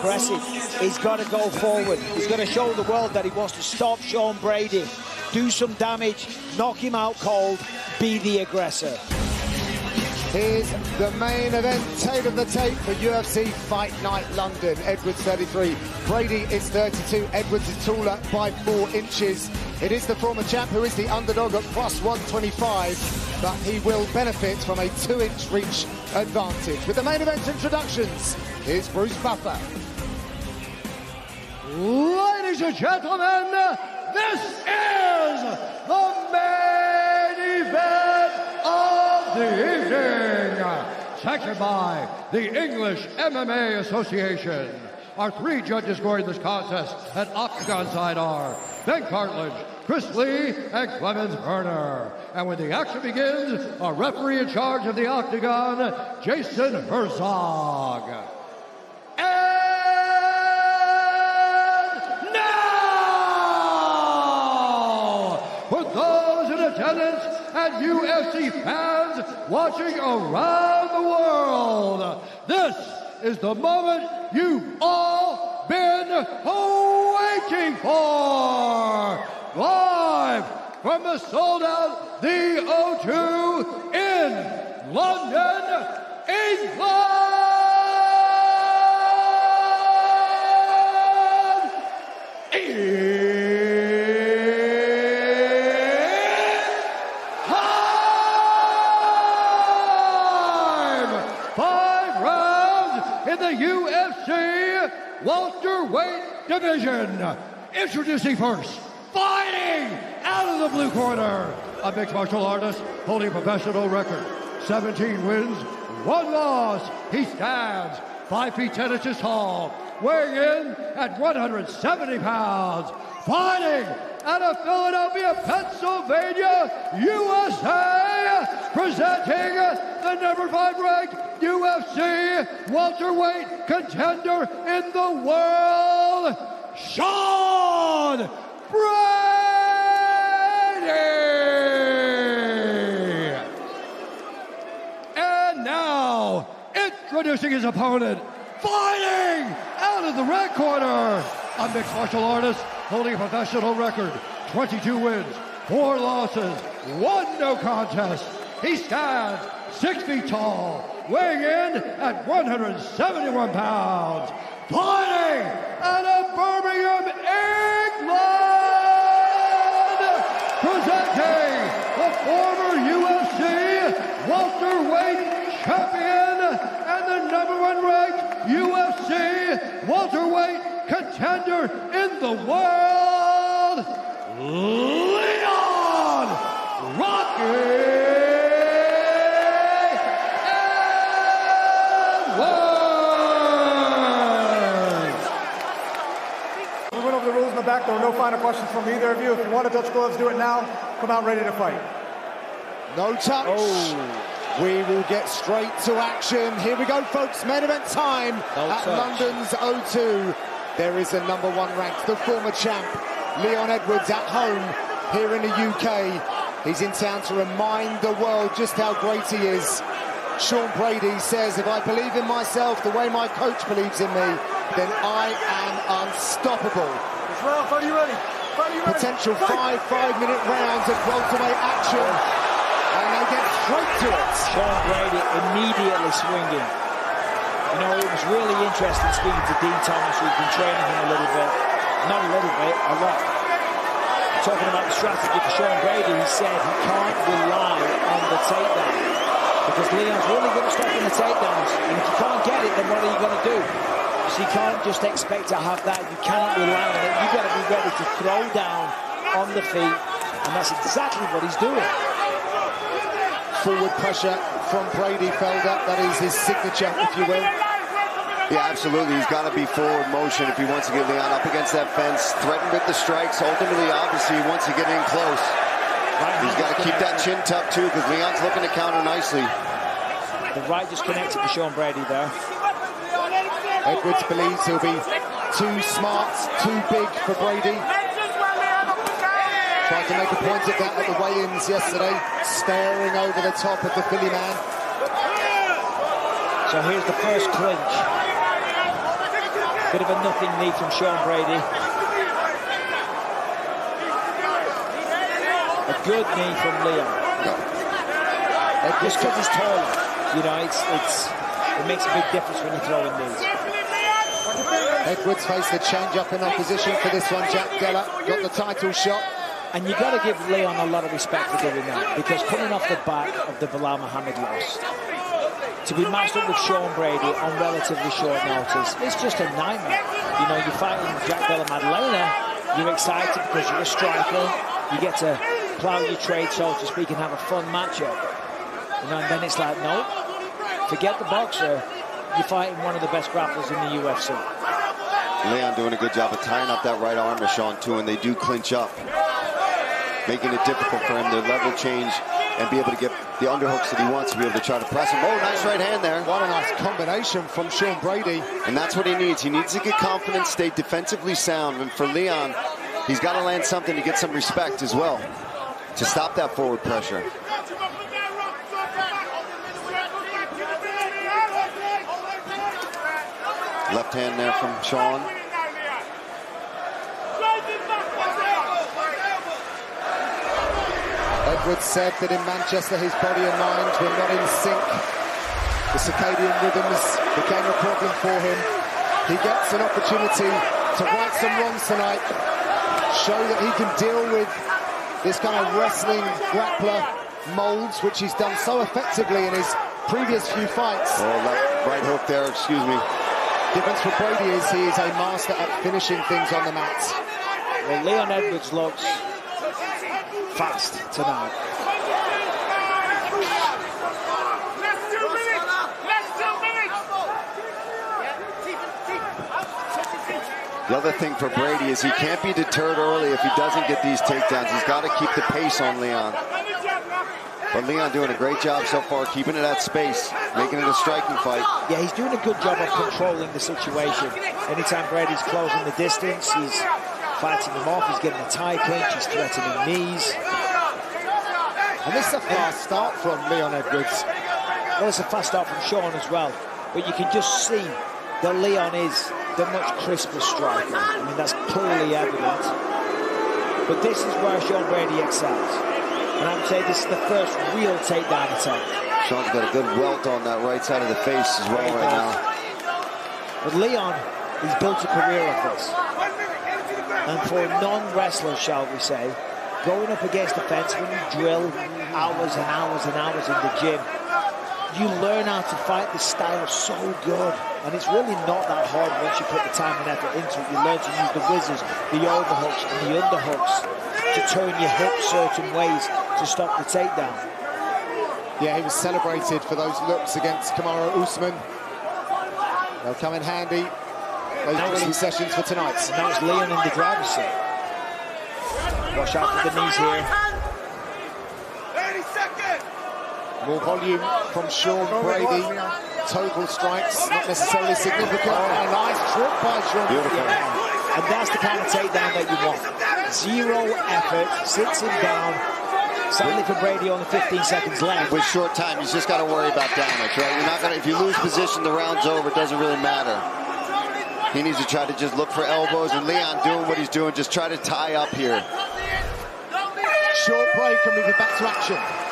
aggressive. He's got to go forward. He's got to show the world that he wants to stop Sean Brady, do some damage, knock him out cold, be the aggressor. Here's the main event, tape of the tape for UFC Fight Night London. Edwards 33, Brady is 32. Edwards is taller by 4 inches. It is the former champ who is the underdog at plus 125, but he will benefit from a 2-inch reach advantage. With the main event introductions, here's Bruce Buffer. Ladies and gentlemen, this is the main event of the evening, sanctioned by the English MMA Association. Our 3 judges scoring this contest at octagon side are Ben Cartledge, Chris Lee, and Clemens Werner. And when the action begins, our referee in charge of the octagon, Jason Herzog. And now, for those in attendance and UFC fans watching around the world, this is the moment you've all been waiting for. Live from the sold-out The O2 in London, England. The UFC welterweight division. Introducing first, fighting out of the blue corner, a mixed martial artist holding a professional record, 17 wins, 1 loss. He stands 5 feet 10 inches tall, weighing in at 170 pounds, fighting out of Philadelphia, Pennsylvania, USA, presenting the number 5 ranked UFC welterweight contender in the world, Sean Brady! And now, introducing his opponent, fighting out of the red corner, a mixed martial artist holding a professional record, 22 wins, 4 losses, 1 no contest. He stands 6 feet tall, weighing in at 171 pounds, fighting out of Birmingham, England, presenting the former UFC welterweight champion and the number 1 ranked UFC welterweight contender in the world, Leon Rocky back. There were no final questions from either of you. If you want to touch gloves, do it now. Come out ready to fight. No touch. Oh. We will get straight to action. Here we go, folks. Main event time at London's O2. There is a number 1 ranked, the former champ, Leon Edwards, at home here in the UK. He's in town to remind the world just how great he is. Sean Brady says, if I believe in myself the way my coach believes in me, then I am unstoppable. Are you ready? Potential 5 5-minute rounds of welterweight action, and they get straight to it. Sean Brady immediately swinging. You know, it was really interesting speaking to Dean Thomas, who's been training him a little bit. Not a little bit, a lot. Talking about the strategy for Sean Brady, he said he can't rely on the takedown, because Leon's really good at stopping the takedowns. And if you can't get it, then what are you going to do? So you can't just expect to have that. You cannot rely on it. You've got to be ready to throw down on the feet, and that's exactly what he's doing. Forward pressure from Brady, Felder. That is his signature, if you will. Yeah, absolutely. He's got to be forward motion if he wants to get Leon up against that fence. Threaten with the strikes. Ultimately, obviously, he wants to get in close. He's got to keep that chin tucked, too, because Leon's looking to counter nicely. The right just connected to Sean Brady there. Edwards believes he'll be too smart, too big for Brady. Tried to make a point of that at the weigh-ins yesterday, staring over the top of the Philly man. So here's the first clinch. Bit of a nothing knee from Sean Brady. A good knee from Leon. Just because he's taller, you know, it makes a big difference when you're throwing knees. Edwards faced the change-up in opposition for this one. Jack Della got the title shot. And you've got to give Leon a lot of respect for doing that, because coming off the back of the Bilal Muhammad loss, to be matched up with Sean Brady on relatively short notice, it's just a nightmare. You know, you're fighting Jack Della Maddalena, you're excited because you're a striker, you get to plough your trade, so to speak, and have a fun matchup. You know, and then it's like, no, forget the boxer, you're fighting one of the best grapplers in the UFC. Leon doing a good job of tying up that right arm to Sean, too, and they do clinch up, making it difficult for him to level change and be able to get the underhooks that he wants to be able to try to press him. Oh, nice right hand there. What a nice combination from Sean Brady. And that's what he needs. He needs to get confident, stay defensively sound. And for Leon, he's got to land something to get some respect as well, to stop that forward pressure. Left hand there from Sean. Edwards said that in Manchester his body and mind were not in sync. The circadian rhythms became a problem for him. He gets an opportunity to right some wrongs tonight, show that he can deal with this kind of wrestling grappler molds, which he's done so effectively in his previous few fights. Oh, that right hook there, excuse me. Difference for Brady is he is a master at finishing things on the mat. Well, Leon Edwards looks fast tonight. The other thing for Brady is he can't be deterred early if he doesn't get these takedowns. He's got to keep the pace on Leon. But Leon doing a great job so far, keeping it at space, making it a striking fight. Yeah, he's doing a good job of controlling the situation. Anytime Brady's closing the distance, he's fighting him off, he's getting a tie clinch, he's threatening knees. And this is a fast start from Leon Edwards. Well, it's a fast start from Sean as well. But you can just see that Leon is the much crisper striker. I mean, that's clearly evident. But this is where Sean Brady excels. And I would say this is the first real takedown attempt. Sean's got a good welt on that right side of the face as well right now. But Leon, he's built a career of this. And for a non-wrestler, shall we say, going up against the fence when you drill hours and hours and hours in the gym, you learn how to fight this style so good. And it's really not that hard once you put the time and effort into it. You learn to use the whizzes, the overhooks and the underhooks to turn your hips certain ways to stop the takedown. Yeah, he was celebrated for those looks against Kamaru Usman. They'll come in handy, those training sessions for tonight. Now it's Leon in the driver's seat. Watch out for the knees here. More volume from Sean Brady. Total strikes, not necessarily significant. And a nice trip by Sean. Beautiful. And that's the kind of takedown that you want. Zero effort, sits him down. Sadly for Brady, only 15 seconds left. With short time, he's just got to worry about damage, right? You're not gonna, if you lose position, the round's over. It doesn't really matter. He needs to try to just look for elbows, and Leon doing what he's doing, just try to tie up here. Short break and we get back to action.